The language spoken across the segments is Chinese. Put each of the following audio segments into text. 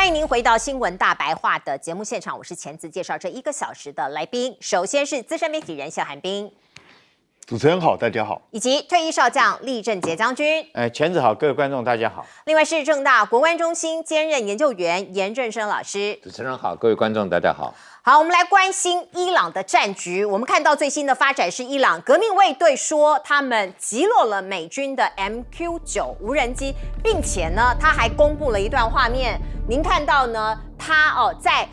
欢迎您回到新闻大白话的节目现场，我是钱子，介绍这1个小时的来宾。首先是资深媒体人谢寒冰，主持人好，大家好，以及退役少将厉正杰将军。钱子好，各位观众大家好。另外是政大国关中心兼任研究员严正生老师。主持人好，各位观众大家好。好，我们来关心伊朗的战局。我们看到最新的发展是，伊朗革命卫队说他们击落了美军的 MQ-9无人机，并且呢，他还公布了一段画面。您看到呢，他在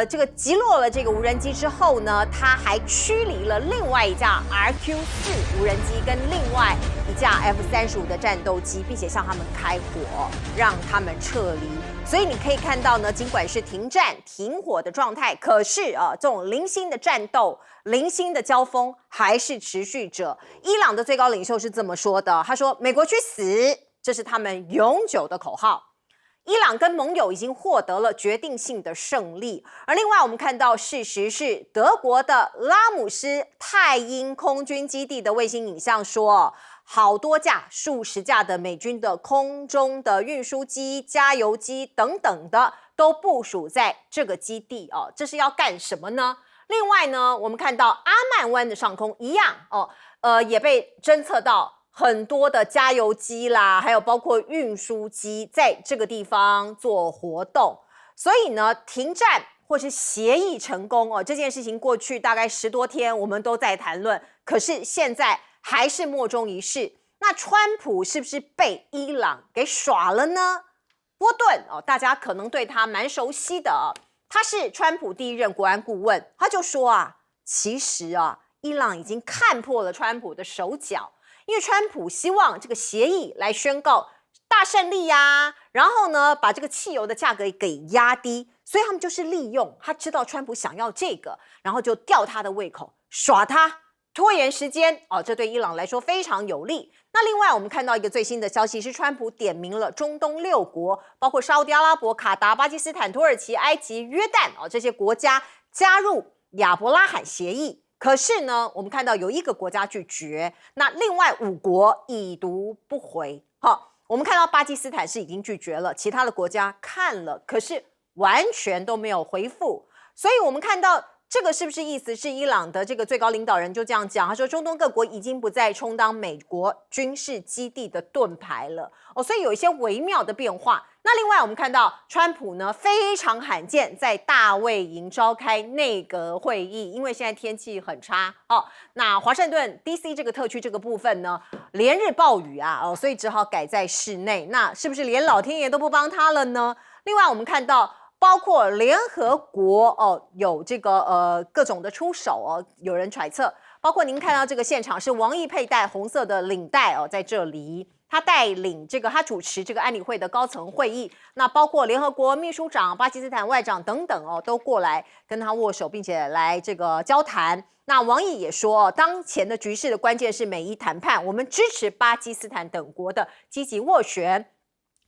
这个击落了这个无人机之后呢，他还驱离了另外一架 RQ-4无人机跟另外一架 F-35的战斗机，并且向他们开火，让他们撤离。所以你可以看到呢，尽管是停战停火的状态，可是这种零星的战斗、零星的交锋还是持续着。伊朗的最高领袖是这么说的，他说：“美国去死，这是他们永久的口号。”伊朗跟盟友已经获得了决定性的胜利，而另外我们看到事实是，德国的拉姆斯泰因空军基地的卫星影像说，好多架、数十架的美军的空中的运输机、加油机等等的都部署在这个基地哦，这是要干什么呢？另外呢，我们看到阿曼湾的上空一样也被侦测到很多的加油机啦，还有包括运输机在这个地方做活动，所以呢，停战或是协议成功这件事情过去大概10多天，我们都在谈论，可是现在还是莫衷一是。那川普是不是被伊朗给耍了呢？波顿大家可能对他蛮熟悉的他是川普第1任国安顾问，他就说其实伊朗已经看破了川普的手脚。因为川普希望这个协议来宣告大胜利呀，然后呢，把这个汽油的价格给压低，所以他们就是利用他知道川普想要这个，然后就吊他的胃口，耍他，拖延时间这对伊朗来说非常有利。那另外我们看到一个最新的消息是，川普点名了中东6国，包括沙烏地阿拉伯、卡达、巴基斯坦、土耳其、埃及、约旦这些国家加入亚伯拉罕协议。可是呢，我们看到有1个国家拒绝，那另外5国已读不回。我们看到巴基斯坦是已经拒绝了，其他的国家看了，可是完全都没有回复。所以我们看到这个是不是意思是伊朗的这个最高领导人就这样讲，他说中东各国已经不再充当美国军事基地的盾牌了所以有一些微妙的变化。那另外我们看到川普呢非常罕见在大卫营召开内阁会议，因为现在天气很差那华盛顿 DC 这个特区这个部分呢连日暴雨所以只好改在室内。那是不是连老天爷都不帮他了呢？另外我们看到包括联合国有这个各种的出手有人揣测，包括您看到这个现场是王毅佩戴红色的领带在这里。他带领他主持这个安理会的高层会议，那包括联合国秘书长、巴基斯坦外长等等都过来跟他握手，并且来这个交谈。那王毅也说，当前的局势的关键是美伊谈判，我们支持巴基斯坦等国的积极斡旋，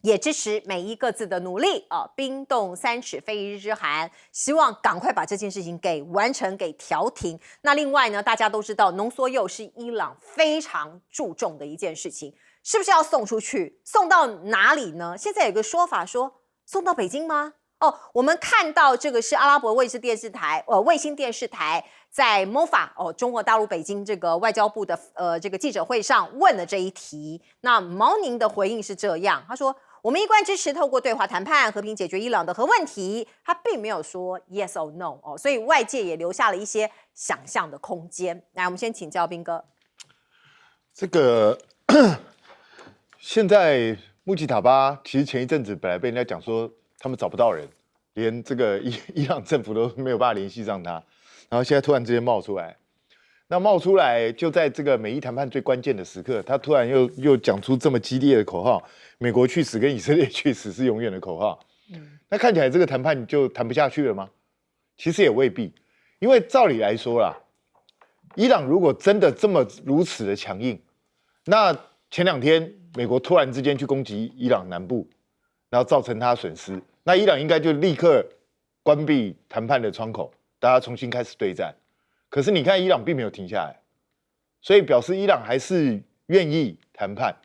也支持美伊各自的努力冰冻3尺非一日之寒，希望赶快把这件事情给完成，给调停。那另外呢，大家都知道浓缩铀是伊朗非常注重的一件事情，是不是要送出去？送到哪里呢？现在有个说法说送到北京吗？我们看到这个是阿拉伯卫星电视台在 MOFA 中国大陆北京这个外交部的这个记者会上问了这一题。那毛宁的回应是这样，他说我们一贯支持透过对话谈判和平解决伊朗的核问题，他并没有说 yes or no 所以外界也留下了一些想象的空间。来，我们先请教彬哥。这个现在穆吉塔巴其实前一阵子本来被人家讲说他们找不到人，连这个伊朗政府都没有办法联系上他，然后现在突然之间冒出来，那冒出来就在这个美伊谈判最关键的时刻，他突然又讲出这么激烈的口号，美国去死跟以色列去死是永远的口号。那看起来这个谈判就谈不下去了吗？其实也未必，因为照理来说啦，伊朗如果真的这么如此的强硬，那前2天美国突然之间去攻击伊朗南部，然后造成他损失，那伊朗应该就立刻关闭谈判的窗口，大家重新开始对战。可是你看，伊朗并没有停下来，所以表示伊朗还是愿意谈判。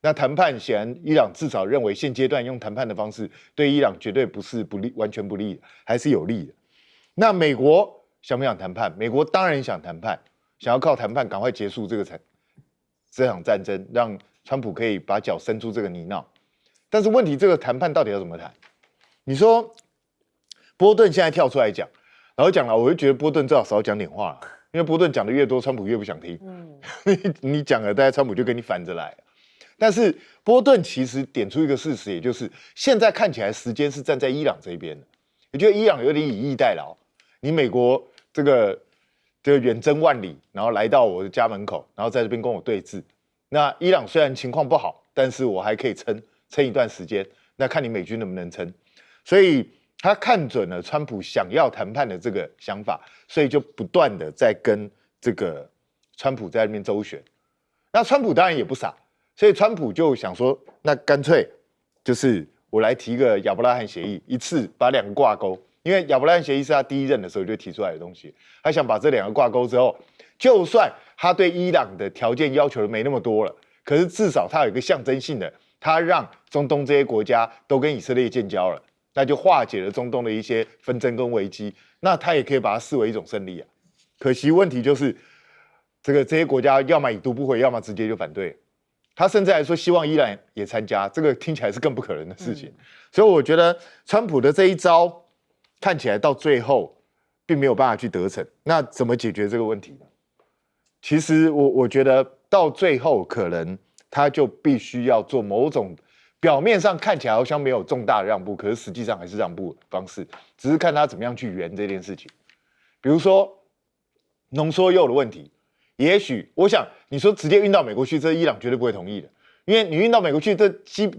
那谈判显然伊朗至少认为现阶段用谈判的方式对伊朗绝对不是不利，完全不利，还是有利的。那美国想不想谈判？美国当然想谈判，想要靠谈判赶快结束这场战争，让川普可以把脚伸出这个泥淖。但是问题，这个谈判到底要怎么谈？你说波顿现在跳出来讲，然后讲了，我就觉得波顿最好少讲点话，因为波顿讲的越多，川普越不想听。你讲了，大家川普就跟你反着来。但是波顿其实点出一个事实，也就是现在看起来时间是站在伊朗这一边的，也就是伊朗有点以逸待劳。你美国这个远征万里，然后来到我的家门口，然后在这边跟我对峙。那伊朗虽然情况不好，但是我还可以撑一段时间。那看你美军能不能撑。所以他看准了川普想要谈判的这个想法，所以就不断的在跟这个川普在那边周旋。那川普当然也不傻，所以川普就想说，那干脆就是我来提个亚伯拉罕协议，一次把两个挂钩。因为亚伯拉罕协议是他第一任的时候就提出来的东西，他想把这两个挂钩之后，就算他对伊朗的条件要求的没那么多了，可是至少他有一个象征性的，他让中东这些国家都跟以色列建交了，那就化解了中东的一些纷争跟危机，那他也可以把它视为一种胜利啊。可惜问题就是这些国家要么已读不回，要么直接就反对。他甚至还说希望伊朗也参加，这个听起来是更不可能的事情。所以我觉得川普的这一招看起来到最后并没有办法去得逞。那怎么解决这个问题呢？其实我觉得到最后可能他就必须要做某种表面上看起来好像没有重大的让步，可是实际上还是让步的方式，只是看他怎么样去圆这件事情。比如说浓缩铀的问题，也许我想你说直接运到美国去，这伊朗绝对不会同意的，因为你运到美国去，这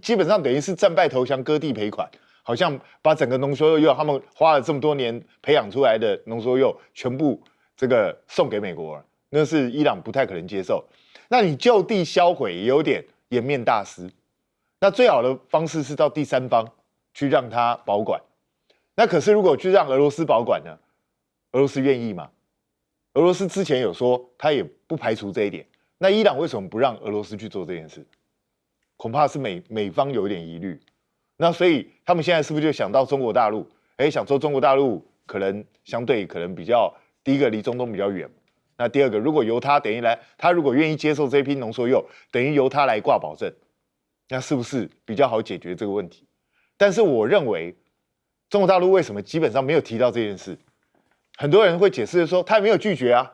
基本上等于是战败投降、割地赔款。好像把整个浓缩铀他们花了这么多年培养出来的浓缩铀全部这个送给美国了，那是伊朗不太可能接受。那你就地销毁也有点颜面大失。那最好的方式是到第三方去让他保管。那可是如果去让俄罗斯保管呢？俄罗斯愿意吗？俄罗斯之前有说他也不排除这一点。那伊朗为什么不让俄罗斯去做这件事？恐怕是美方有一点疑虑。那所以他们现在是不是就想到中国大陆？想说中国大陆可能相对可能比较，第一个离中东比较远，那第二个如果由他等于来，他如果愿意接受这批浓缩铀，等于由他来挂保证，那是不是比较好解决这个问题？但是我认为中国大陆为什么基本上没有提到这件事？很多人会解释说他也没有拒绝啊，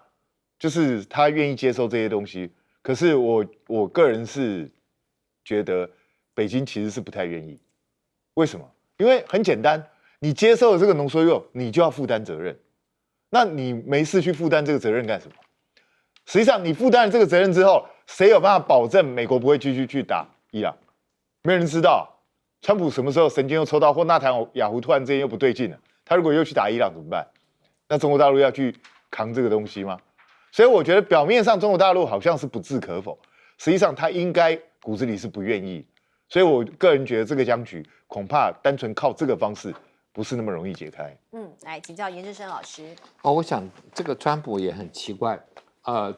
就是他愿意接受这些东西。可是我个人是觉得北京其实是不太愿意。为什么？因为很简单，你接受了这个浓缩铀，你就要负担责任。那你没事去负担这个责任干什么？实际上，你负担了这个责任之后，谁有办法保证美国不会继续去打伊朗？没人知道。川普什么时候神经又抽到，或纳坦雅胡突然之间又不对劲了？他如果又去打伊朗怎么办？那中国大陆要去扛这个东西吗？所以我觉得表面上中国大陆好像是不置可否，实际上他应该骨子里是不愿意。所以我个人觉得这个僵局恐怕单纯靠这个方式不是那么容易解开。来请教颜志升老师。我想这个川普也很奇怪，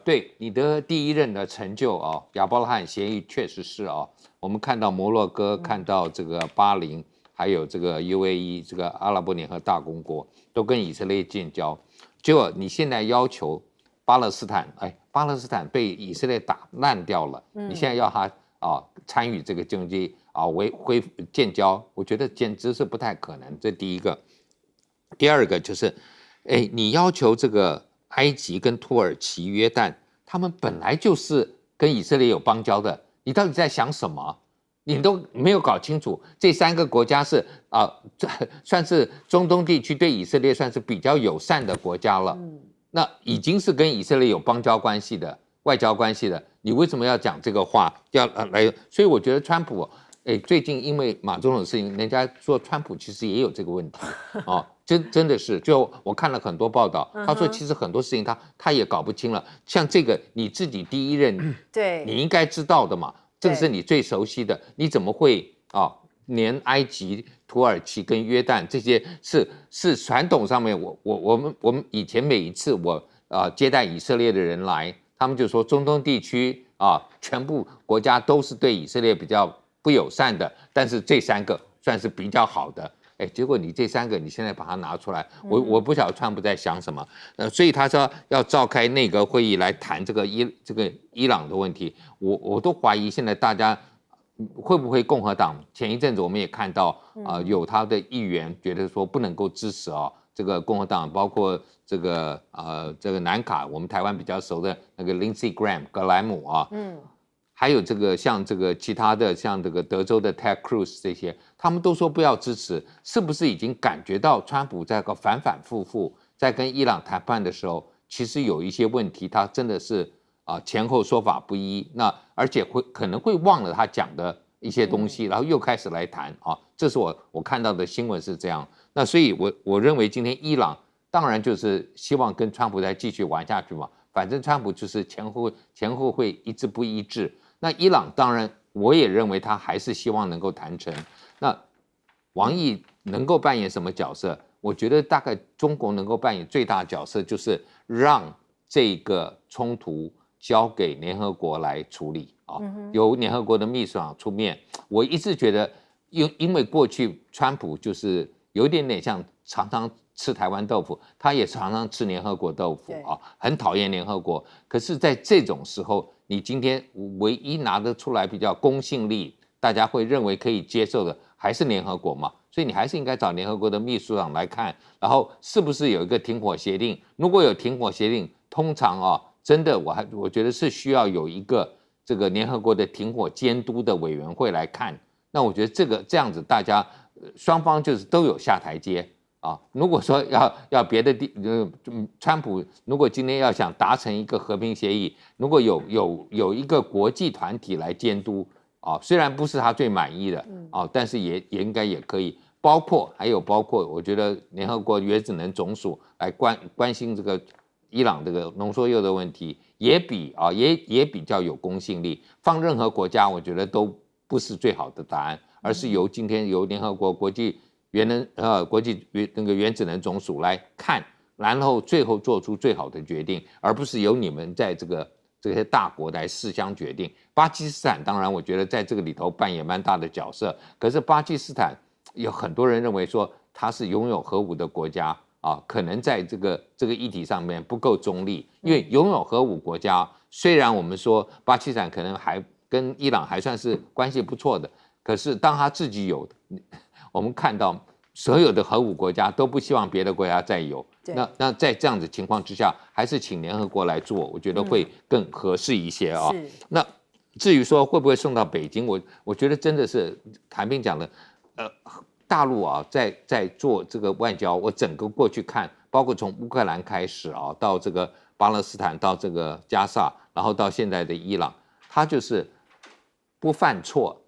对你的第一任的成就啊，亚伯拉罕协议确实是啊，我们看到摩洛哥，看到这个巴林，还有这个 UAE 这个阿拉伯联合大公国都跟以色列建交，结果你现在要求巴勒斯坦，巴勒斯坦被以色列打烂掉了，你现在要他参与这个经济恢复建交，我觉得简直是不太可能。这第一个，第二个就是，你要求这个埃及跟土耳其、约旦，他们本来就是跟以色列有邦交的，你到底在想什么？你都没有搞清楚，这三个国家是算是中东地区对以色列算是比较友善的国家了，那已经是跟以色列有邦交关系的。外交关系的，你为什么要讲这个话？要来，所以我觉得川普，最近因为马总统的事情，人家说川普其实也有这个问题，真的是，就我看了很多报道，他说其实很多事情他也搞不清了，像这个你自己第一任，对，你应该知道的嘛，这个是你最熟悉的，你怎么会连埃及、土耳其跟约旦这些是传统上面，我们以前每一次我接待以色列的人来。他们就说中东地区全部国家都是对以色列比较不友善的，但是这3个算是比较好的。结果你这3个你现在把它拿出来，我不晓得川普在想什么，所以他说要召开内阁会议来谈这个伊朗的问题，我都怀疑现在大家会不会共和党前一阵子我们也看到有他的议员觉得说不能够支持这个共和党，包括这个南卡我们台湾比较熟的那个 Lindsey Graham 格莱姆还有像其他的像这个德州的 Ted Cruz 这些，他们都说不要支持，是不是已经感觉到川普在反反复复在跟伊朗谈判的时候，其实有一些问题，他真的是前后说法不一，那而且可能会忘了他讲的一些东西，然后又开始来谈这是我看到的新闻是这样。那所以我认为今天伊朗当然就是希望跟川普再继续玩下去嘛，反正川普就是前后会一致不一致。那伊朗当然，我也认为他还是希望能够谈成。那王毅能够扮演什么角色？我觉得大概中国能够扮演最大的角色，就是让这个冲突交给联合国来处理由联合国的秘书长出面。我一直觉得，因为过去川普就是有一点点像常常吃台湾豆腐，他也常常吃联合国豆腐很讨厌联合国。可是，在这种时候，你今天唯一拿得出来比较公信力，大家会认为可以接受的，还是联合国嘛？所以你还是应该找联合国的秘书长来看，然后是不是有一个停火协定？如果有停火协定，通常真的我觉得是需要有一个这个联合国的停火监督的委员会来看。那我觉得这样子，大家双方就是都有下台阶。如果说要别的川普如果今天要想达成一个和平协议，如果有一个国际团体来监督虽然不是他最满意的但是也应该也可以，包括我觉得联合国原子能总署来关心这个伊朗这个浓缩铀的问题，也比较有公信力。放任何国家，我觉得都不是最好的答案，而是今天由联合国国际原子能总署来看，然后最后做出最好的决定，而不是由你们在这些大国来互相决定。巴基斯坦当然我觉得在这个里头扮演蛮大的角色，可是巴基斯坦有很多人认为说它是拥有核武的国家可能在这个议题上面不够中立，因为拥有核武国家，虽然我们说巴基斯坦可能还跟伊朗还算是关系不错的，可是当他自己有的，我们看到所有的核武国家都不希望别的国家再有，那在这样子情况之下，还是请联合国来做，我觉得会更合适一些那至于说会不会送到北京，我觉得真的是谭兵讲的，大陆在做这个外交，我整个过去看，包括从乌克兰开始到这个巴勒斯坦，到这个加沙，然后到现在的伊朗，他就是不犯错，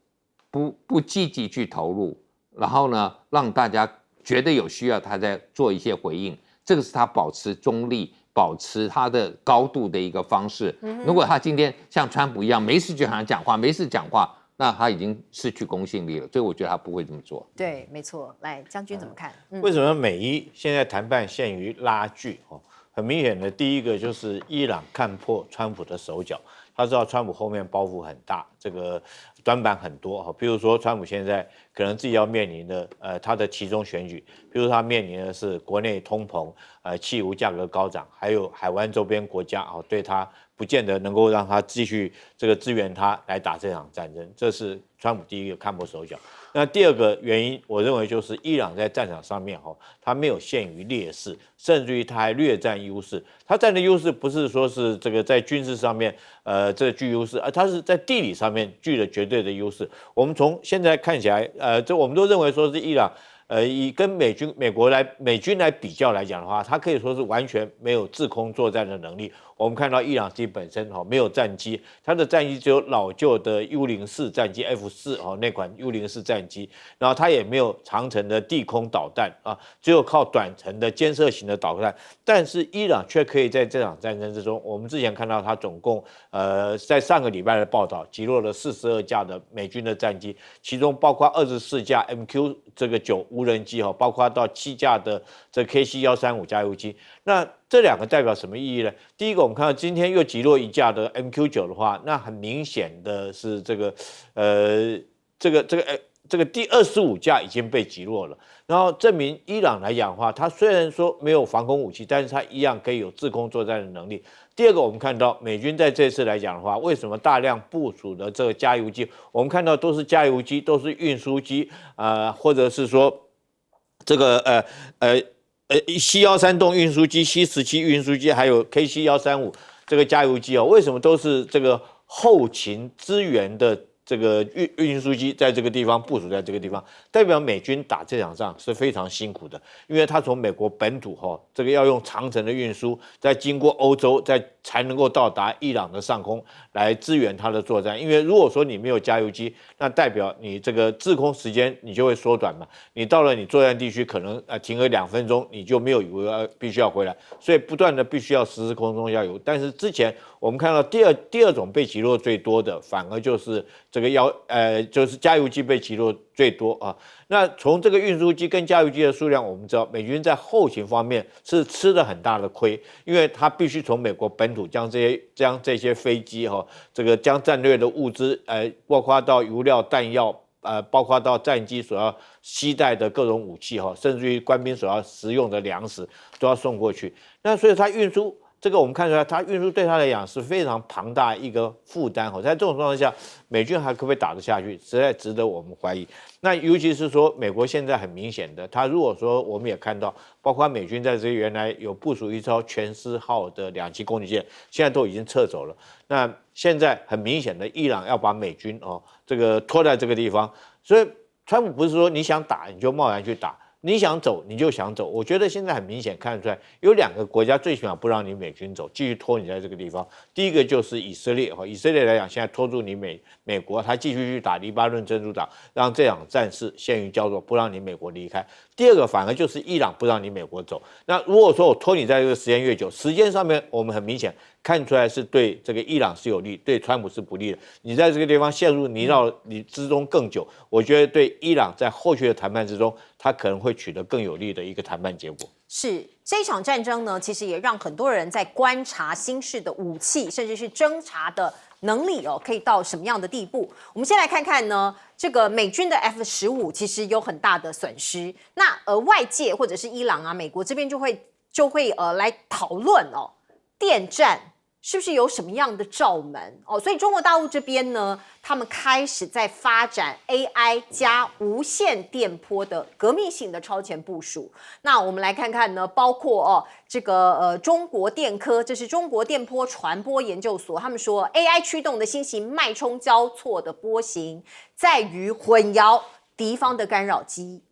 不积极去投入，然后呢，让大家觉得有需要，他在做一些回应，这个是他保持中立、保持他的高度的一个方式。如果他今天像川普一样，没事就想讲话，没事讲话，那他已经失去公信力了。所以我觉得他不会这么做。对，没错。来，将军怎么看？为什么美伊现在谈判陷于拉锯？很明显的，第一个就是伊朗看破川普的手脚。他知道川普后面包袱很大，这个短板很多比如说川普现在可能自己要面临的他的其中选举，比如他面临的是国内通膨，汽油价格高涨，还有海湾周边国家对他不见得能够让他继续这个支援他来打这场战争，这是川普第一个看破手脚。那第二个原因，我认为就是伊朗在战场上面他没有陷于劣势，甚至于他还略占优势。他占的优势不是说是这个在军事上面这个具优势，而他是在地理上面具了绝对的优势。我们从现在看起来，这我们都认为说是伊朗。以跟美军来比较来讲的话，它可以说是完全没有制空作战的能力。我们看到伊朗自己本身没有战机，它的战机只有老旧的 U-04 战机 F-4那款 U-04 战机，然后它也没有长程的地空导弹只有靠短程的监测型的导弹。但是伊朗却可以在这场战争之中，我们之前看到它总共在上个礼拜的报道击落了42架的美军的战机，其中包括24架 MQ 这个9无人机包括到7架的这 KC-135加油机。那这2个代表什么意义呢？第一个，我们看到今天又击落1架的 MQ-9的话，那很明显的是这个第25架已经被击落了，然后证明伊朗来讲的话，它虽然说没有防空武器，但是它一样可以有制空作战的能力。第二个，我们看到美军在这次来讲的话，为什么大量部署的这个加油机，我们看到都是加油机，都是运输机，或者是说这个C-132运输机、C-17运输机，还有 KC-135这个加油机为什么都是这个后勤支援的？这个运输机在这个地方部署在这个地方，代表美军打这场仗是非常辛苦的，因为他从美国本土这个要用长程的运输，再经过欧洲，才能够到达伊朗的上空来支援他的作战。因为如果说你没有加油机，那代表你这个制空时间你就会缩短嘛，你到了你作战地区可能停个2分钟，你就没有必须要回来，所以不断的必须要实施空中加油。但是之前我们看到第二种被击落最多的，反而就是这个就是加油机被击落最多啊。那从这个运输机跟加油机的数量，我们知道美军在后勤方面是吃了很大的亏，因为他必须从美国本土将这些飞机这个将战略的物资包括到油料弹药包括到战机所要携带的各种武器甚至于官兵所要食用的粮食都要送过去。那所以它运输这个我们看出来，它运输对它来讲是非常庞大一个负担在这种状况下，美军还可不可以打得下去，实在值得我们怀疑。那尤其是说，美国现在很明显的，它如果说我们也看到，包括美军在这原来有部署一艘全斯号的2栖攻击舰，现在都已经撤走了。那现在很明显的，伊朗要把美军这个拖在这个地方，所以川普不是说你想打你就贸然去打。你想走你就想走，我觉得现在很明显看得出来，有2个国家最起码不让你美军走，继续拖你在这个地方。第一个就是以色列，以色列来讲，现在拖住你美国，他继续去打黎巴嫩真主党，让这场战事陷于焦灼，不让你美国离开。第二个反而就是伊朗不让你美国走。那如果说我拖你在这个时间越久，时间上面我们很明显看出来是对这个伊朗是有利，对川普是不利的。你在这个地方陷入泥淖之中更久，我觉得对伊朗在后续的谈判之中，他可能会取得更有利的一个谈判结果。是这一场战争呢，其实也让很多人在观察新式的武器，甚至是侦察的能力可以到什么样的地步。我们先来看看呢，这个美军的 F-15其实有很大的损失。那外界或者是伊朗美国这边就会来讨论电战是不是有什么样的罩门所以中国大陆这边呢，他们开始在发展 AI 加无线电波的革命性的超前部署。那我们来看看呢，包括这个中国电科，这是中国电波传播研究所，他们说 AI 驱动的新型脉冲交错的波形，在于混淆敌方的干扰机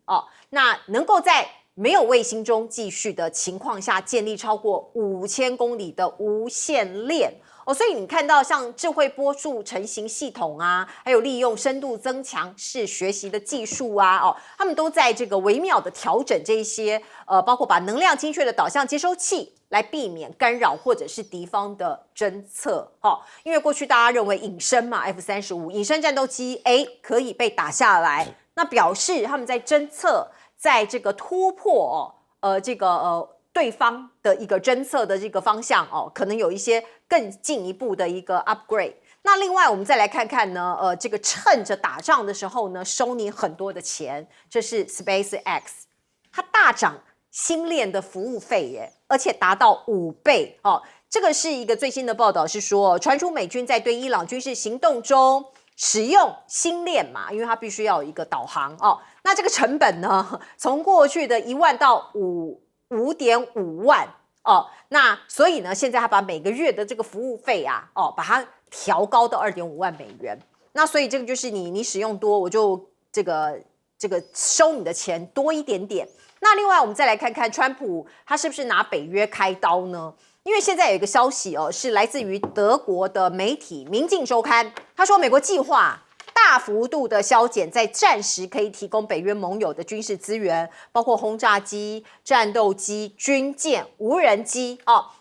那能够在没有卫星中继续的情况下，建立超过5000公里的无线链所以你看到像智慧波束成型系统还有利用深度增强式学习的技术他们都在这个微妙的调整这一些包括把能量精确的导向接收器来避免干扰或者是敌方的侦测因为过去大家认为隐身嘛 F-35隐身战斗机可以被打下来，那表示他们在侦测。在这个突破对方的一个侦测的这个方向可能有一些更进一步的一个 upgrade。那另外我们再来看看呢，这个趁着打仗的时候呢，收你很多的钱，这是 SpaceX， 它大涨星链的服务费耶，而且达到5倍这个是一个最新的报道，是说传出美军在对伊朗军事行动中使用星链嘛，因为它必须要有一个导航那这个成本呢，从过去的1万到5.5万那所以呢，现在他把每个月的这个服务费把它调高到2.5万美元。那所以这个就是你使用多，我就这个收你的钱多一点点。那另外我们再来看看川普他是不是拿北约开刀呢？因为现在有一个消息是来自于德国的媒体《明镜周刊》，他说美国计划大幅度的削减在战时可以提供北约盟友的军事资源，包括轰炸机、战斗机、军舰、无人机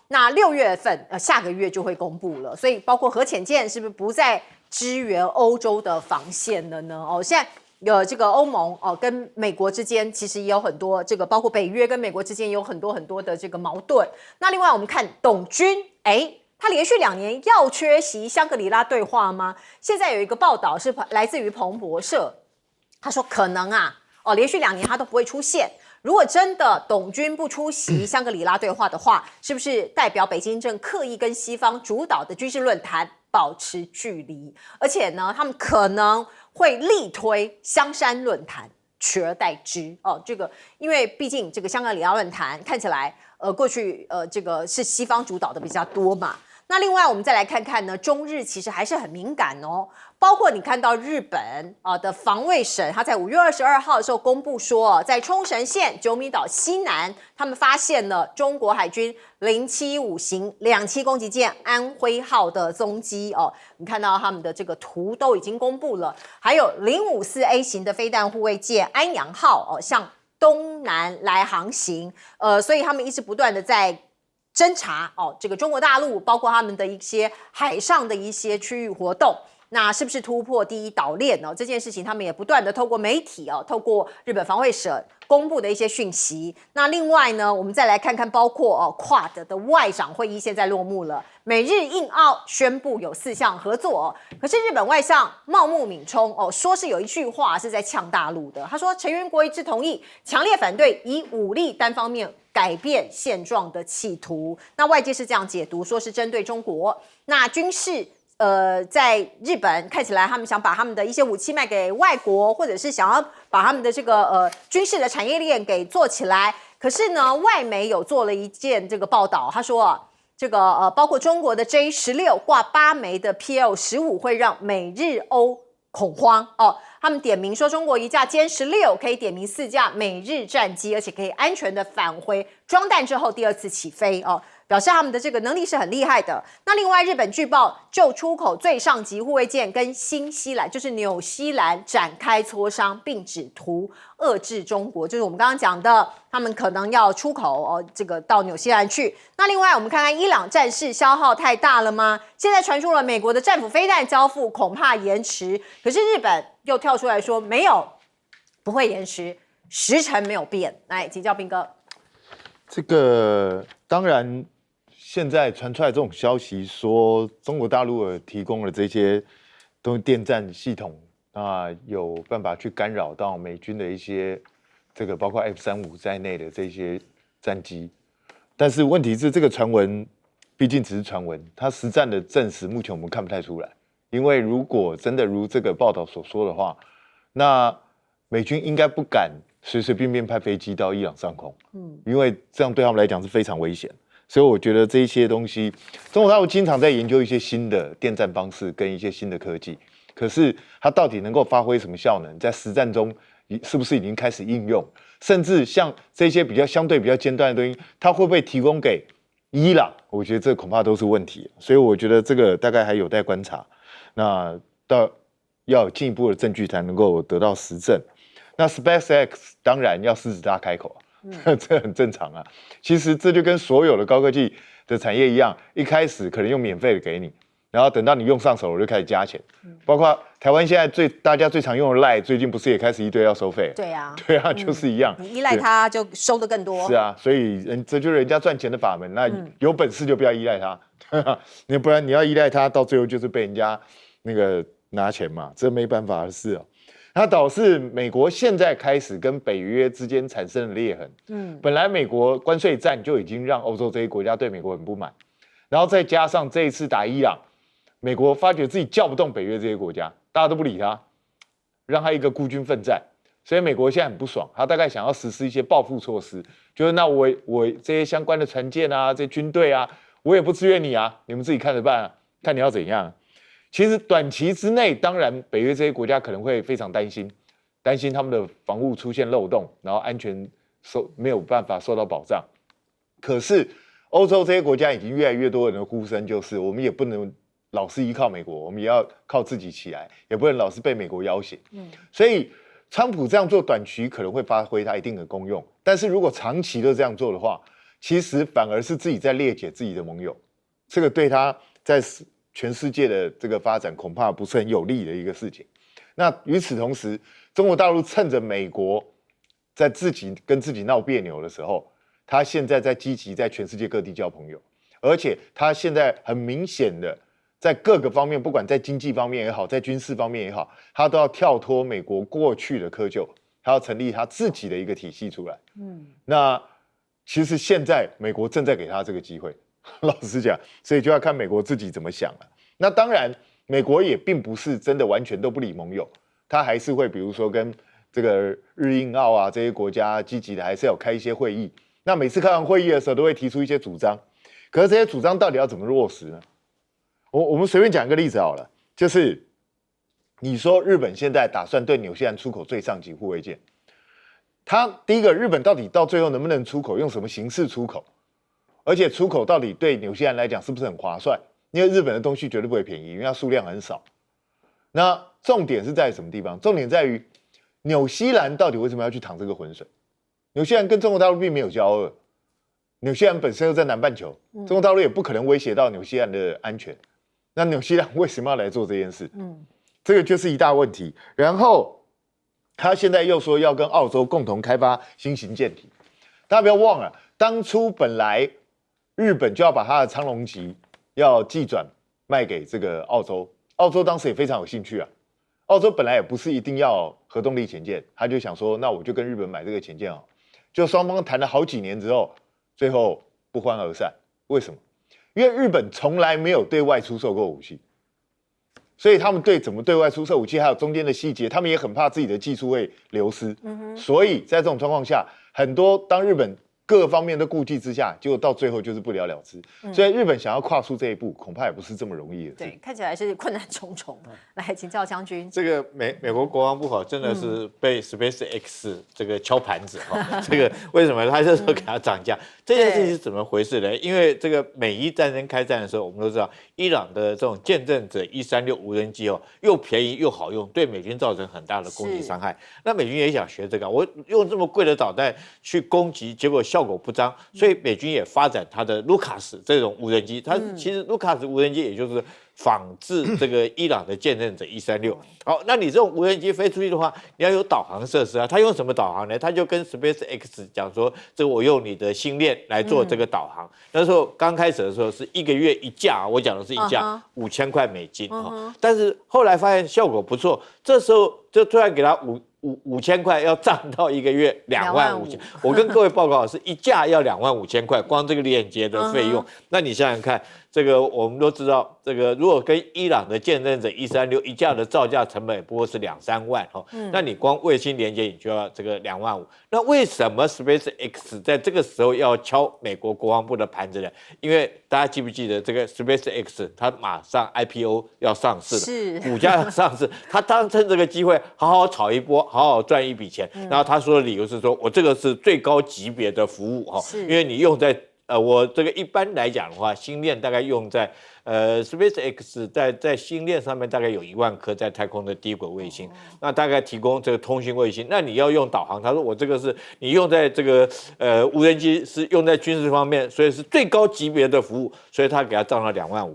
那6月份下个月就会公布了，所以包括核潜舰是不是不再支援欧洲的防线了呢？现在这个欧盟跟美国之间其实也有很多这个，包括北约跟美国之间也有很多的这个矛盾。那另外我们看董军，他连续2年要缺席香格里拉对话吗？现在有一个报道是来自于彭博社，他说可能连续2年他都不会出现。如果真的董军不出席香格里拉对话的话，是不是代表北京正刻意跟西方主导的军事论坛保持距离？而且呢，他们可能会力推香山论坛，取而代之这个因为毕竟这个香格里拉论坛看起来过去这个是西方主导的比较多嘛。那另外我们再来看看呢，中日其实还是很敏感包括你看到日本的防卫省，他在5月22号的时候公布说，在冲绳县九米岛西南，他们发现了中国海军075型2栖攻击舰安徽号的踪迹你看到他们的这个图都已经公布了，还有054A 型的飞弹护卫舰安阳号向东南来航行，所以他们一直不断的在侦查这个中国大陆包括他们的一些海上的一些区域活动。那是不是突破第一岛链这件事情他们也不断的透过媒体透过日本防卫省公布的一些讯息。那另外呢，我们再来看看包括QUAD 的外长会议现在落幕了，美日印澳宣布有4项合作可是日本外相茂木敏充说是有一句话是在呛大陆的，他说成员国一致同意强烈反对以武力单方面改变现状的企图。那外界是这样解读，说是针对中国。那军事在日本看起来他们想把他们的一些武器卖给外国，或者是想要把他们的这个军事的产业链给做起来。可是呢，外媒有做了一件这个报道，他说这个包括中国的 J16 挂8枚的 PL15 会让美日欧恐慌他们点名说中国一架歼16可以点名4架美日战机，而且可以安全的返回装弹之后第2次起飞表示他们的这个能力是很厉害的。那另外，日本据报就出口最上级护卫舰跟新西兰，就是纽西兰展开磋商，并只图遏制中国，就是我们刚刚讲的，他们可能要出口这个到纽西兰去。那另外，我们看看伊朗战事消耗太大了吗？现在传出了美国的战斧飞弹交付恐怕延迟，可是日本又跳出来说没有，不会延迟，时程没有变。来，请教彬哥。这个当然。现在传出来这种消息说，中国大陆提供了这些电战系统有办法去干扰到美军的一些这个包括 F-35在内的这些战机。但是问题是，这个传闻毕竟只是传闻，它实战的证实目前我们看不太出来。因为如果真的如这个报道所说的话，那美军应该不敢随随便便派飞机到伊朗上空，因为这样对他们来讲是非常危险。所以我觉得这一些东西，中国大陆经常在研究一些新的电战方式跟一些新的科技，可是它到底能够发挥什么效能，在实战中是不是已经开始应用？甚至像这些相对比较尖端的东西，它会不会提供给伊朗？我觉得这恐怕都是问题。所以我觉得这个大概还有待观察。那要有进一步的证据才能够得到实证。那 SpaceX 当然要狮子大开口这很正常啊。其实这就跟所有的高科技的产业一样，一开始可能用免费的给你，然后等到你用上手了就开始加钱。包括台湾现在大家最常用的 LINE， 最近不是也开始一堆要收费？对啊，对啊，就是一样。你依赖它就收得更多。是啊，所以这就是人家赚钱的法门。那有本事就不要依赖它，不然你要依赖它，到最后就是被人家那个拿钱嘛，这没办法的事它导致美国现在开始跟北约之间产生了裂痕。本来美国关税战就已经让欧洲这些国家对美国很不满，然后再加上这一次打伊朗，美国发觉自己叫不动北约这些国家，大家都不理他，让他一个孤军奋战，所以美国现在很不爽，他大概想要实施一些报复措施，就是那我这些相关的船舰啊，这些军队啊，我也不支援你啊，你们自己看着办啊，看你要怎样。其实短期之内，当然北约这些国家可能会非常担心他们的防务出现漏洞，然后安全没有办法受到保障。可是欧洲这些国家已经越来越多人的呼声就是，我们也不能老是依靠美国，我们也要靠自己起来，也不能老是被美国要挟。所以川普这样做短期可能会发挥他一定的功用，但是如果长期的这样做的话，其实反而是自己在裂解自己的盟友，这个对他在全世界的这个发展恐怕不是很有利的一个事情。那与此同时，中国大陆趁着美国在跟自己闹别扭的时候，他现在在积极在全世界各地交朋友，而且他现在很明显的在各个方面，不管在经济方面也好，在军事方面也好，他都要跳脱美国过去的窠臼，他要成立他自己的一个体系出来。那其实现在美国正在给他这个机会，老实讲，所以就要看美国自己怎么想了。那当然，美国也并不是真的完全都不理盟友，他还是会比如说跟这个日印澳啊这些国家积极的，还是要开一些会议。那每次开完会议的时候，都会提出一些主张，可是这些主张到底要怎么落实呢？我们随便讲一个例子好了，就是你说日本现在打算对纽西兰出口最上级护卫舰，它第一个，日本到底到最后能不能出口，用什么形式出口，而且出口到底对纽西兰来讲是不是很划算？因为日本的东西绝对不会便宜，因为它数量很少。那重点是在什么地方？重点在于纽西兰到底为什么要去淌这个浑水？纽西兰跟中国大陆并没有交恶，纽西兰本身又在南半球，中国大陆也不可能威胁到纽西兰的安全。那纽西兰为什么要来做这件事？这个就是一大问题。然后他现在又说要跟澳洲共同开发新型舰体，大家不要忘了，当初本来日本就要把他的苍龙级要寄转卖给这个澳洲，澳洲当时也非常有兴趣啊。澳洲本来也不是一定要核动力潜舰，他就想说，那我就跟日本买这个潜舰啊。就双方谈了好几年之后，最后不欢而散。为什么？因为日本从来没有对外出售过武器，所以他们对怎么对外出售武器，还有中间的细节，他们也很怕自己的技术会流失。所以在这种状况下，很多当日本各方面的顾忌之下，结果到最后就是不了了之。所以日本想要跨出这一步，恐怕也不是这么容易的事。对，看起来是困难重重。来，请教将军。这个美国国防部真的是被 SpaceX 这个敲盘子这个为什么他这时候给他涨价？这件事情是怎么回事呢？因为这个美伊战争开战的时候，我们都知道伊朗的这种见证者136无人机又便宜又好用，对美军造成很大的攻击伤害。那美军也想学这个，我用这么贵的导弹去攻击，结果效果不彰，所以美军也发展它的卢卡斯这种无人机。它其实卢卡斯无人机也就是仿制这个伊朗的见证者136。好，那你这种无人机飞出去的话，你要有导航设施啊。它用什么导航呢？它就跟 SpaceX 讲说，这个我用你的星链来做这个导航。那时候刚开始的时候是1个月一架，我讲的是一架5000块美金但是后来发现效果不错，这时候就突然给他5000块，要涨到1个月25000。我跟各位报告是一架要25000块，光这个链接的费用。那你想想看，这个我们都知道，这个如果跟伊朗的见证者136一架的造价成本也不过是2-3万那你光卫星连接你就要这个25000。那为什么 SpaceX 在这个时候要敲美国国防部的盘子呢？因为大家记不记得这个 SpaceX 它马上 IPO 要上市了，股价要上市，他当趁这个机会好好炒一波，好好赚一笔钱。然后他说的理由是说，我这个是最高级别的服务因为你用在我这个一般来讲的话，星链大概用在SpaceX 在星链上面大概有1万颗在太空的低轨卫星，那大概提供这个通讯卫星。那你要用导航，他说我这个是你用在这个无人机是用在军事方面，所以是最高级别的服务，所以他给他涨了25000。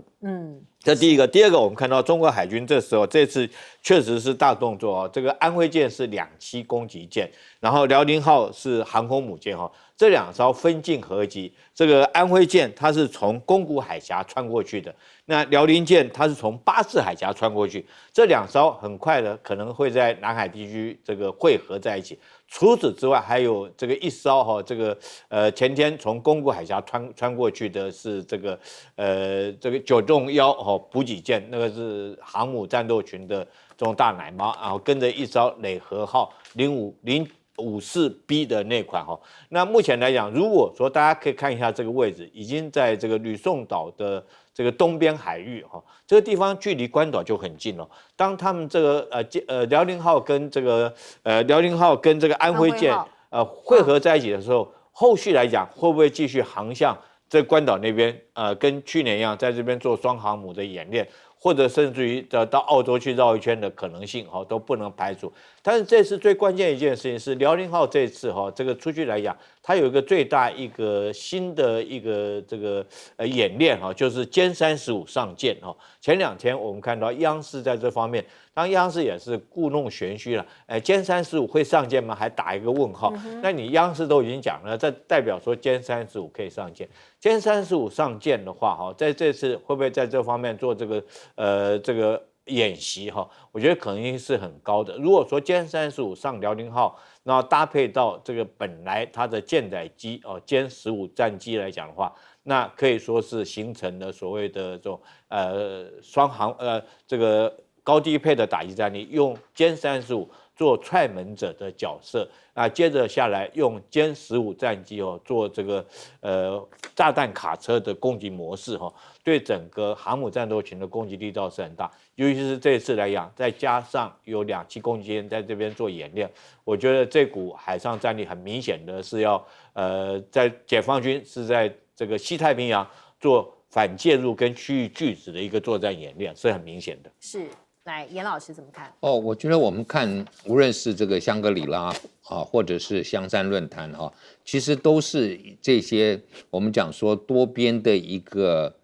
这第一个，第二个，我们看到中国海军这次确实是大动作这个安徽舰是2栖攻击舰，然后辽宁号是航空母舰这2艘分进合击。这个安徽舰它是从宫古海峡穿过去的，那辽宁舰它是从巴士海峡穿过去。这2艘很快的可能会在南海地区这个汇合在一起。除此之外，还有这个1艘这个前天从宫古海峡穿过去的是这个9重1补给舰，那个是航母战斗群的这种大奶妈，然后跟着1艘垒河号054B 的那款那目前来讲，如果说大家可以看一下这个位置，已经在这个吕宋岛的这个东边海域这个地方距离关岛就很近了。当他们这个辽宁号跟这个安徽舰汇合在一起的时候，后续来讲会不会继续航向这关岛那边跟去年一样，在这边做双航母的演练，或者甚至于到澳洲去绕一圈的可能性都不能排除。但是这次最关键一件事情是辽宁号这次这个出去来讲，它有一个最大一个新的一个这个演练哈，就是歼35上舰哈。前2天我们看到央视在这方面，当然央视也是故弄玄虚了，歼35会上舰吗？还打一个问号。那你央视都已经讲了，这代表说歼35可以上舰。歼35上舰的话哈，在这次会不会在这方面做这个演习哈？我觉得可能性是很高的。如果说歼35上辽宁号，那搭配到这个本来它的舰载机歼15战机来讲的话，那可以说是形成了所谓的这种双航这个高低配的打击战力，用歼35做踹门者的角色啊，接着下来用歼15战机做这个炸弹卡车的攻击模式对整个航母战斗群的攻击力道是很大，尤其是这次来讲，再加上有2栖攻击舰在这边做演练，我觉得这股海上战力很明显的是要在解放军是在这个西太平洋做反介入跟区域拒止的一个作战演练，是很明显的。是，来，严老师怎么看？我觉得我们看，无论是这个香格里拉或者是香山论坛其实都是这些我们讲说多边的一个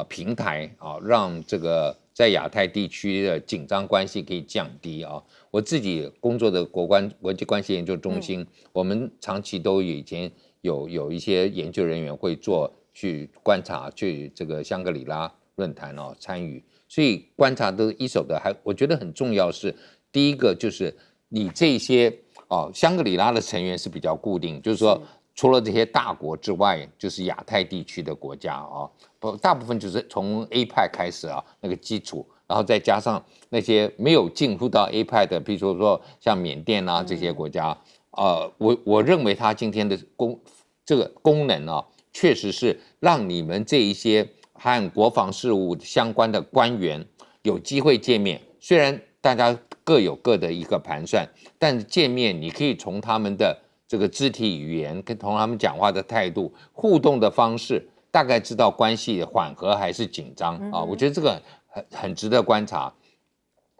平台让这个在亚太地区的紧张关系可以降低我自己工作的国际关系研究中心，我们长期都以前有一些研究人员会去观察，去这个香格里拉论坛参与，所以观察的一手的我觉得很重要是，第一个就是你这些香格里拉的成员是比较固定，就是说除了这些大国之外，就是亚太地区的国家大部分就是从 APEC 开始那个基础，然后再加上那些没有进入到 APEC 的，比如说像缅甸这些国家，我认为它今天的这个功能确实是让你们这一些和国防事务相关的官员有机会见面，虽然大家各有各的一个盘算，但见面你可以从他们的这个肢体语言跟同他们讲话的态度互动的方式，大概知道关系缓和还是紧张我觉得这个很值得观察。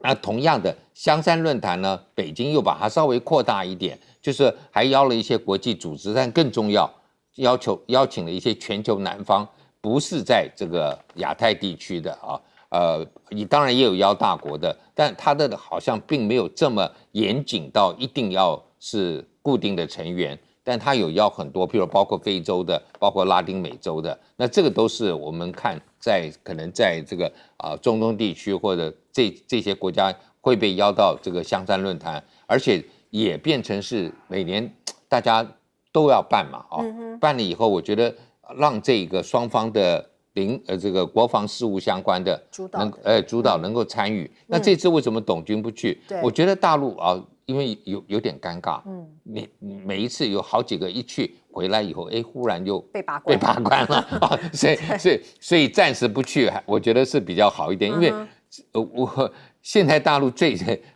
那同样的香山论坛呢，北京又把它稍微扩大一点，就是还邀了一些国际组织，但更重要邀请了一些全球南方不是在这个亚太地区的你当然也有邀大国的，但他的好像并没有这么严谨到一定要是固定的成员，但他有邀很多，譬如包括非洲的，包括拉丁美洲的，那这个都是我们看可能在这个中东地区或者这些国家会被邀到这个香山论坛，而且也变成是每年大家都要办嘛办了以后，我觉得让这个双方的这个国防事务相关的主导能够参与。那这次为什么董军不去？我觉得大陆因为有点尴尬，你每一次有好几个一去回来以后，忽然又被拔关了所以暂时不去，我觉得是比较好一点，因为我现在大陆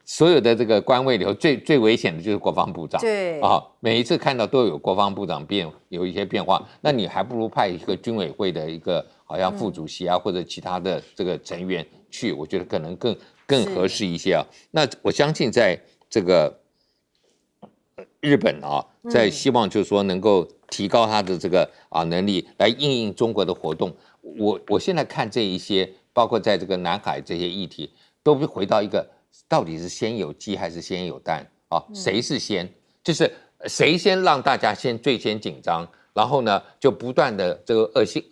所有的这个官位里头最危险的就是国防部长，对每一次看到都有国防部长有一些变化，那你还不如派一个军委会的一个好像副主席或者其他的这个成员去，我觉得可能更合适一些那我相信在这个日本在希望就是说能够提高他的这个能力来因应中国的活动。我现在看这一些，包括在这个南海这些议题，都回到一个到底是先有鸡还是先有蛋谁是先？就是谁先让大家最先紧张，然后呢就不断的这个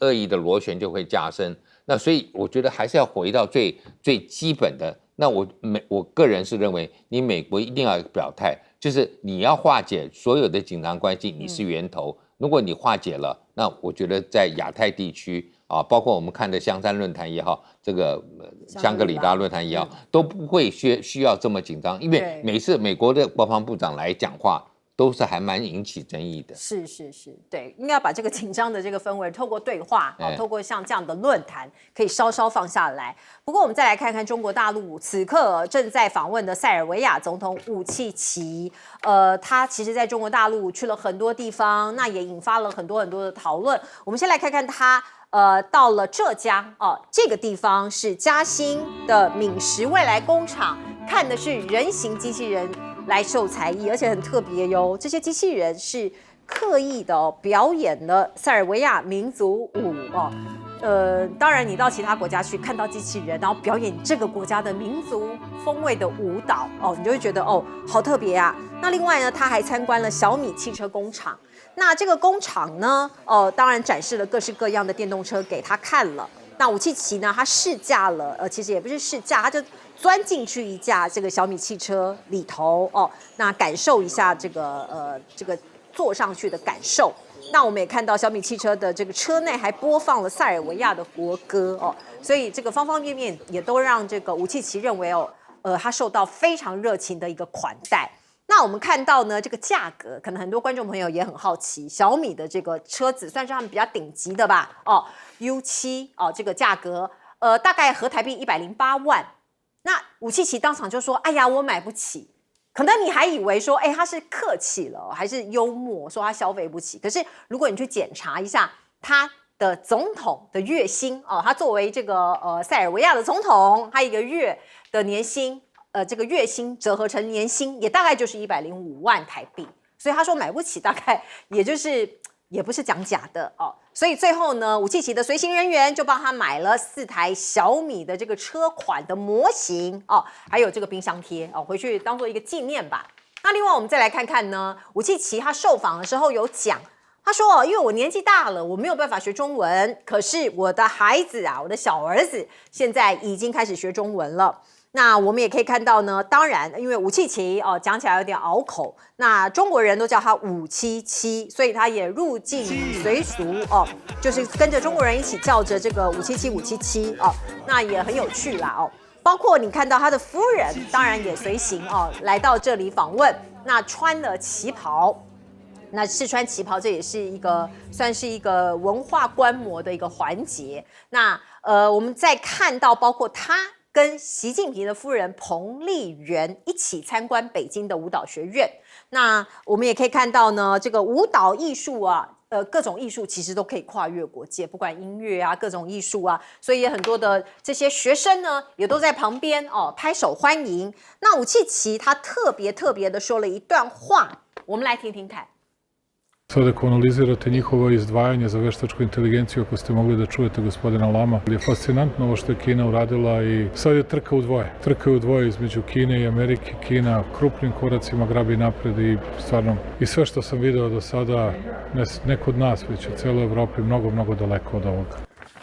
恶意的螺旋就会加深。那所以我觉得还是要回到最基本的。那我个人是认为，你美国一定要表态，就是你要化解所有的紧张关系，你是源头。如果你化解了，那我觉得在亚太地区包括我们看的香山论坛也好，这个香格里拉论坛也好，都不会需要这么紧张，因为每次美国的国防部长来讲话，都是还蛮引起争议的。是，对，应该要把这个紧张的这个氛围，透过对话透过像这样的论坛，可以稍稍放下来。不过我们再来看看中国大陆此刻正在访问的塞尔维亚总统武契奇，他其实在中国大陆去了很多地方，那也引发了很多的讨论。我们先来看看他到了浙江这个地方是嘉兴的闽食未来工厂，看的是人形机器人来授才艺，而且很特别哟。这些机器人是刻意的表演了塞尔维亚民族舞哦。当然，你到其他国家去看到机器人，然后表演这个国家的民族风味的舞蹈哦，你就会觉得哦，好特别啊。那另外呢，他还参观了小米汽车工厂。那这个工厂呢，当然展示了各式各样的电动车给他看了。那武契奇呢，他试驾了，其实也不是试驾，他就钻进去一架这个小米汽车里头哦，那感受一下这个坐上去的感受。那我们也看到小米汽车的这个车内还播放了塞尔维亚的国歌哦，所以这个方方面面也都让这个武契奇认为哦，他受到非常热情的一个款待。那我们看到呢，这个价格可能很多观众朋友也很好奇，小米的这个车子算是他们比较顶级的吧？哦 ，U7 哦，这个价格大概合台币108万。那武契奇当场就说：“哎呀，我买不起。”可能你还以为说，他是客气了，还是幽默说他消费不起？可是如果你去检查一下他的总统的月薪哦，他作为这个塞尔维亚的总统，他一个月的年薪，这个月薪折合成年薪也大概就是105万台币，所以他说买不起，大概也就是也不是讲假的哦。所以最后呢，武契奇的随行人员就帮他买了4台小米的这个车款的模型哦，还有这个冰箱贴哦，回去当做一个纪念吧。那另外我们再来看看呢，武契奇他受访的时候有讲，他说因为我年纪大了，我没有办法学中文，可是我的孩子啊，我的小儿子现在已经开始学中文了。那我们也可以看到呢，当然，因为武契奇哦讲起来有点拗口，那中国人都叫他577，所以他也入境随俗哦，就是跟着中国人一起叫着这个577哦，那也很有趣啦哦。包括你看到他的夫人，当然也随行哦，来到这里访问，那穿了旗袍。那试穿旗袍，这也是一个算是一个文化观摩的一个环节。那我们再看到，包括他跟习近平的夫人彭丽媛一起参观北京的舞蹈学院。那我们也可以看到呢，这个舞蹈艺术啊，各种艺术其实都可以跨越国界，不管音乐啊，各种艺术啊，所以也很多的这些学生呢，也都在旁边哦拍手欢迎。那武契奇他特别的说了一段话，我们来听听看。Sad ako analizirate njihovo izdvajanje za veštačku inteligenciju, ako ste mogli da čujete gospodina Lama, je fascinantno ovo što je Kina uradila i sad je trka u dvoje. Trka je u dvoje između Kine i Amerike. Kina krupnim koracima grabi napred i stvarno i sve što sam video do sada, ne kod nas, već u celoj Evropi, mnogo daleko od ovoga.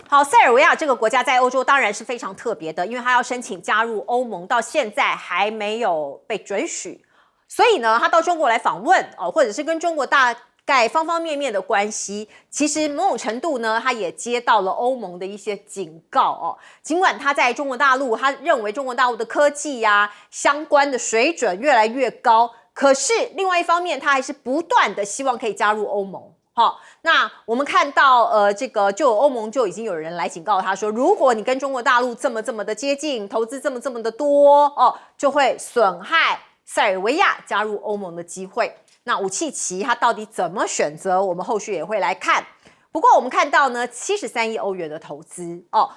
好，塞尔维亚这个国家在欧洲当然是非常特别的，因为它要申请加入欧盟，到现在还没有被准许，所以呢，他到中国来访问哦，或者是跟中国大概方方面面的关系，其实某种程度呢，他也接到了欧盟的一些警告哦。尽管他在中国大陆，他认为中国大陆的科技呀、相关的水准越来越高，可是另外一方面，他还是不断的希望可以加入欧盟。好，那我们看到这个就欧盟就已经有人来警告他说，如果你跟中国大陆这么的接近，投资这么的多哦，就会损害塞尔维亚加入欧盟的机会。那武契奇他到底怎么选择？我们后续也会来看。不过我们看到呢，73亿欧元的投资哦，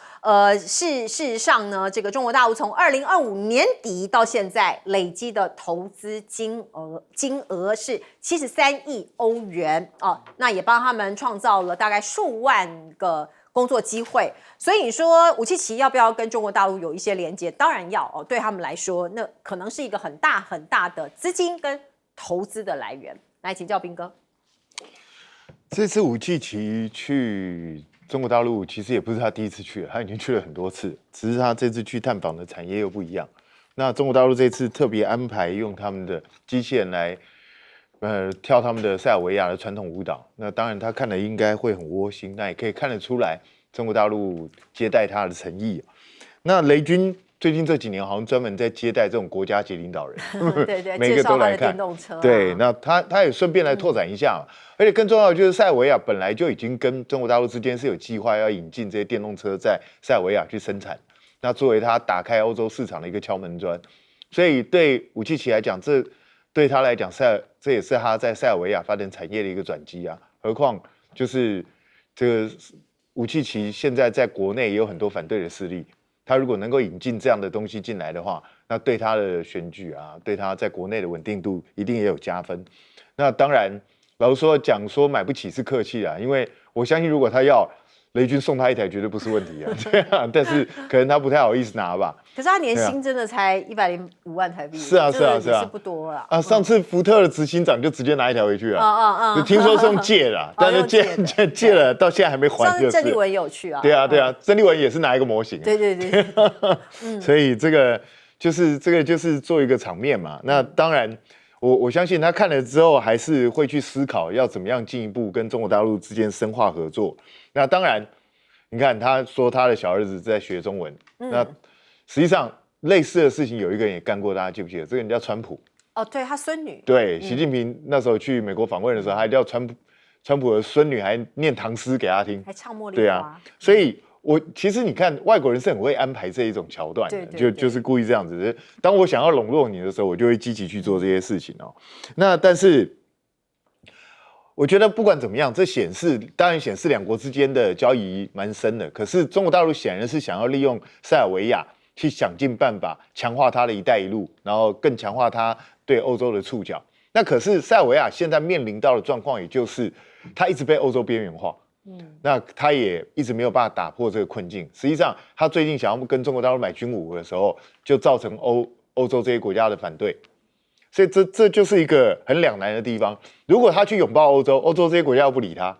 事实上呢，这个中国大陆从2025年底到现在累积的投资金额是73亿欧元哦，那也帮他们创造了大概数万个工作机会。所以你说武契奇要不要跟中国大陆有一些连接？当然要哦，对他们来说，那可能是一个很大的资金跟投资的来源。来请教彬哥。这次武契奇去中国大陆，其实也不是他第一次去了，他已经去了很多次，只是他这次去探访的产业又不一样。那中国大陆这次特别安排用他们的机器人来，跳他们的塞尔维亚的传统舞蹈。那当然他看了应该会很窝心，那也可以看得出来中国大陆接待他的诚意。那雷军最近这几年好像专门在接待这种国家级领导人，对，每个都来看。电动车、啊。对，那他也顺便来拓展一下嘛。而且更重要的就是塞尔维亚本来就已经跟中国大陆之间是有计划要引进这些电动车在塞尔维亚去生产，那作为他打开欧洲市场的一个敲门砖。所以对武契奇来讲，这对他来讲这也是他在塞尔维亚发展产业的一个转机啊。何况就是这个武契奇现在在国内也有很多反对的势力。他如果能够引进这样的东西进来的话，那对他的选举啊，对他在国内的稳定度一定也有加分。那当然，老实说讲说买不起是客气啦，因为我相信如果他要，雷军送他一台绝对不是问题啊，对啊，但是可能他不太好意思拿吧。可是他年薪真的才105万台币，是啊是啊是啊，是不多啦。啊，上次福特的执行长就直接拿一台回去了，就听说是用借的，但是借了，到现在还没还。上次郑丽文也有去啊。对啊对啊，郑丽文也是拿一个模型。对对对。所以这个就是做一个场面嘛。那当然。我相信他看了之后，还是会去思考要怎么样进一步跟中国大陆之间深化合作。那当然，你看他说他的小儿子在学中文，那实际上类似的事情有一个人也干过，大家记不记得？这个人叫川普。哦，对他孙女。对，习近平那时候去美国访问的时候，还叫川普的孙女还念唐诗给他听，还唱茉莉花。对啊，所以。其实你看，外国人是很会安排这一种桥段的，就是故意这样子。当我想要笼络你的时候，我就会积极去做这些事情哦。那但是，我觉得不管怎么样，这当然显示两国之间的交易蛮深的。可是中国大陆显然是想要利用塞尔维亚去想尽办法强化它的一带一路，然后更强化它对欧洲的触角。那可是塞尔维亚现在面临到的状况，也就是它一直被欧洲边缘化。那他也一直没有办法打破这个困境。实际上，他最近想要跟中国大陆买军武的时候，就造成欧洲这些国家的反对。所以这就是一个很两难的地方。如果他去拥抱欧洲，欧洲这些国家又不理他，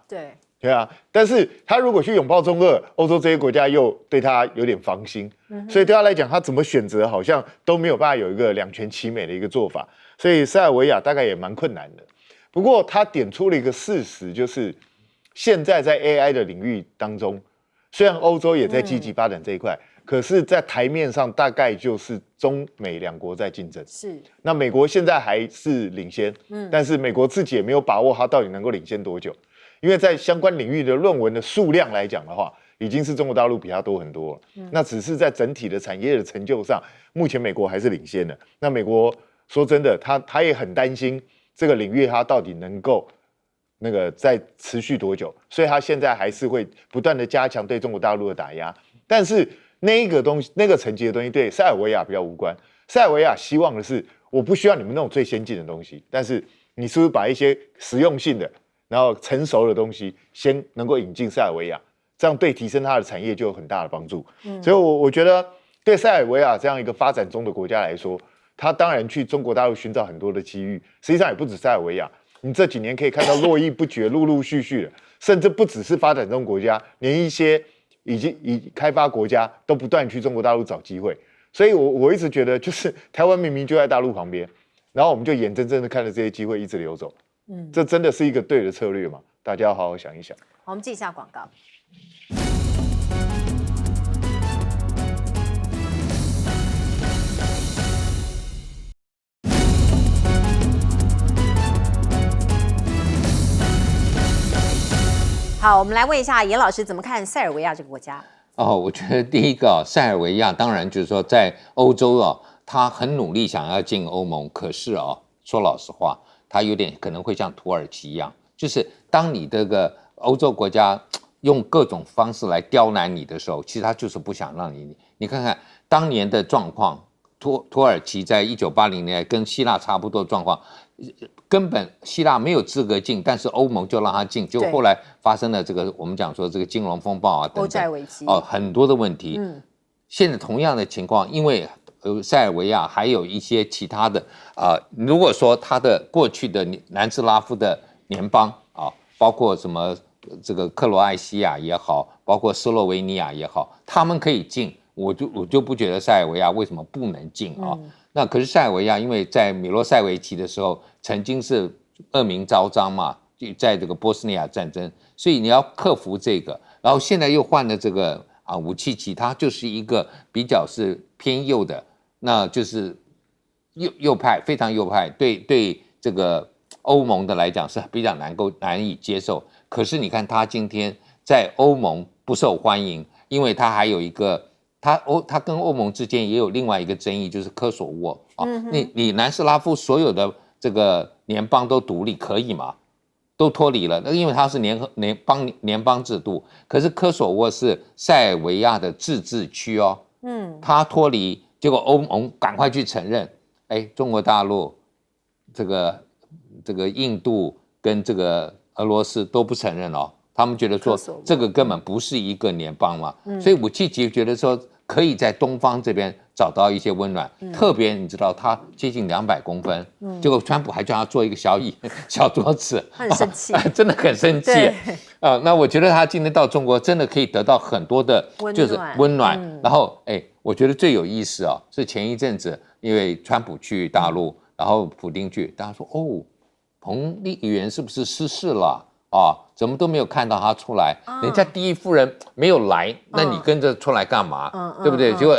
对啊。但是他如果去拥抱中俄，欧洲这些国家又对他有点防心。所以对他来讲，他怎么选择好像都没有办法有一个两全其美的一个做法。所以塞尔维亚大概也蛮困难的。不过他点出了一个事实，就是现在在 AI 的领域当中，虽然欧洲也在积极发展这一块，可是，在台面上大概就是中美两国在竞争。是，那美国现在还是领先，但是美国自己也没有把握它到底能够领先多久，因为在相关领域的论文的数量来讲的话，已经是中国大陆比它多很多了。那只是在整体的产业的成就上，目前美国还是领先的。那美国说真的，他也很担心这个领域它到底能够再持续多久，所以他现在还是会不断的加强对中国大陆的打压。但是那个东西，那个层级的东西，对塞尔维亚比较无关。塞尔维亚希望的是，我不需要你们那种最先进的东西，但是你是不是把一些实用性的，然后成熟的东西先能够引进塞尔维亚，这样对提升它的产业就有很大的帮助。所以我觉得对塞尔维亚这样一个发展中的国家来说，他当然去中国大陆寻找很多的机遇，实际上也不止塞尔维亚。你这几年可以看到络绎不绝、陆陆续续的，甚至不只是发展中国家，连一些已开发国家都不断去中国大陆找机会。所以我一直觉得，就是台湾明明就在大陆旁边，然后我们就眼睁睁的看着这些机会一直流走。这真的是一个对的策略吗？大家要好好想一想。好，我们进一下广告。好，我们来问一下严老师怎么看塞尔维亚这个国家？我觉得第一个塞尔维亚当然就是说在欧洲他很努力想要进欧盟，可是说老实话，他有点可能会像土耳其一样，就是当你这个欧洲国家用各种方式来刁难你的时候，其实他就是不想让你看看当年的状况，土耳其在1980年跟希腊差不多的状况。根本希腊没有资格进，但是欧盟就让他进，就后来发生了这个我们讲说这个金融风暴等等，欧债危机很多的问题。现在同样的情况，因为塞尔维亚还有一些其他的如果说他的过去的南斯拉夫的联邦包括什么这个克罗埃西亚也好，包括斯洛维尼亚也好，他们可以进，我就不觉得塞尔维亚为什么不能进那可是塞尔维亚，因为在米洛塞维奇的时候，曾经是恶名昭彰嘛，在这个波斯尼亚战争，所以你要克服这个，然后现在又换了这个武契奇，它就是一个比较是偏右的，那就是右派，非常右派，对这个欧盟的来讲是比较难以接受。可是你看他今天在欧盟不受欢迎，因为他还有一个。他跟欧盟之间也有另外一个争议，就是科索沃你南斯拉夫所有的这个联邦都独立可以吗？都脱离了，那因为它是联邦制度，可是科索沃是塞尔维亚的自治区他脱离，结果欧盟赶快去承认，中国大陆这个印度跟这个俄罗斯都不承认哦，他们觉得说这个根本不是一个联邦嘛，所以武契奇觉得说可以在东方这边找到一些温暖，特别你知道他接近200公分，结果川普还叫他做一个小桌子，他很生气，真的很生气那我觉得他今天到中国真的可以得到很多的就是温暖，然后我觉得最有意思是前一阵子因为川普去大陆，然后普丁去，大家说彭丽媛是不是失事了怎么都没有看到他出来，人家第一夫人没有来，那你跟着出来干嘛？对不对？结果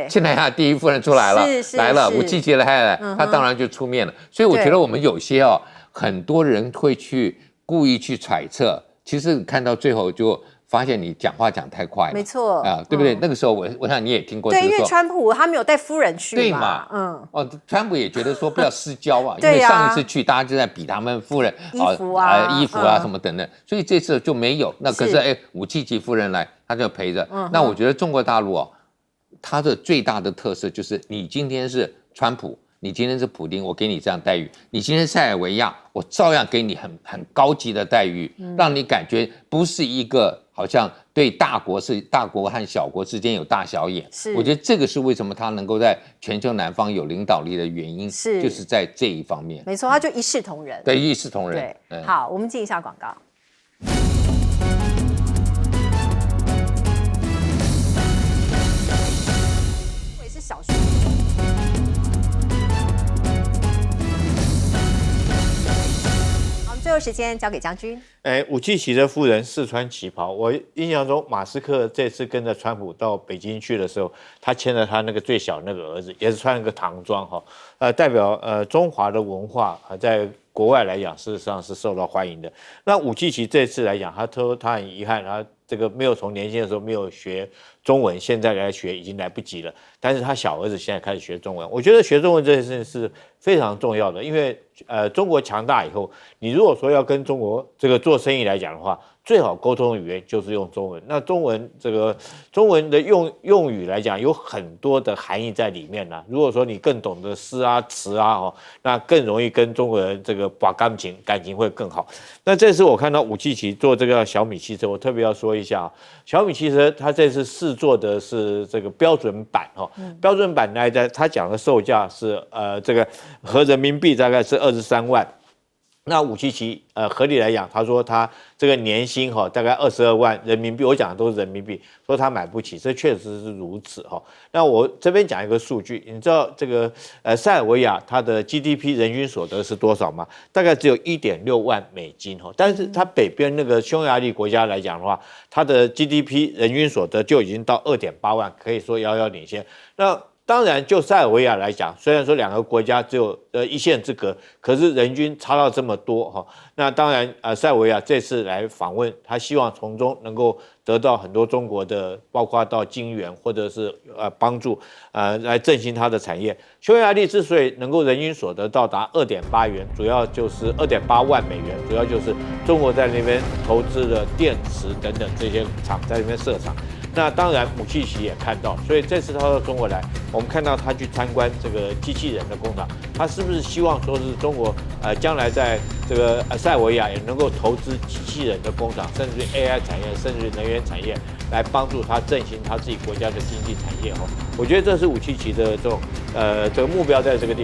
现在他第一夫人出来了，来了，武契奇来了，他当然就出面了。所以我觉得我们有些很多人会去故意去揣测，其实看到最后就发现你讲话讲太快了，没错对不对？那个时候我想你也听过，对，因为川普他没有带夫人去嘛，川普也觉得说不要失焦因为上一次去大家就在比他们夫人衣服啊什么等等，所以这次就没有。那可是武契奇夫人来，他就陪着。那我觉得中国大陆它的最大的特色就是你今天是川普。你今天是普丁，我给你这样待遇；你今天塞尔维亚，我照样给你很高级的待遇，让你感觉不是一个好像对大国和小国之间有大小眼。我觉得这个是为什么他能够在全球南方有领导力的原因，就是在这一方面。没错，他就一视同仁。对，一视同仁。对，好，我们进一下广告。我也是小学。最后时间交给将军。武契奇的夫人试穿旗袍，我印象中马斯克这次跟着川普到北京去的时候，他牵着他那个最小那个儿子，也是穿了个唐装代表中华的文化在国外来讲，事实上是受到欢迎的。那武契奇这次来讲，他说他很遗憾，他这个没有从年轻的时候没有学中文，现在来学已经来不及了。但是他小儿子现在开始学中文，我觉得学中文这件事情是非常重要的，因为中国强大以后，你如果说要跟中国这个做生意来讲的话，最好沟通的语言就是用中文。那中文的用语来讲，有很多的含义在里面如果说你更懂得诗词那更容易跟中国人这个把感情会更好。那这次我看到武契奇做这个小米汽车，我特别要说一下小米汽车它这次试做的是这个标准版标准版来的，它讲的售价是这个合人民币大概是23万。那武契奇合理来讲，他说他这个年薪大概22万人民币，我讲的都是人民币，说他买不起，这确实是如此那我这边讲一个数据，你知道这个塞尔维亚它的 GDP 人均所得是多少吗？大概只有1.6万美金但是它北边那个匈牙利国家来讲的话，它的 GDP 人均所得就已经到2.8万，可以说遥遥领先。那当然，就塞尔维亚来讲，虽然说两个国家只有一线之隔，可是人均差到这么多那当然塞尔维亚这次来访问，他希望从中能够得到很多中国的，包括到金援或者是帮助来振兴它的产业。匈牙利之所以能够人均所得到达2.8元，主要就是2.8万美元，主要就是中国在那边投资了电池等等这些厂在那边设厂。那当然，武契奇也看到，所以这次他到中国来，我们看到他去参观这个机器人的工厂，他是不是希望说是中国将来在这个塞尔维亚也能够投资机器人的工厂，甚至于 AI 产业，甚至于能源产业，来帮助他振兴他自己国家的经济产业我觉得这是武契奇的这种这个目标在这个地方。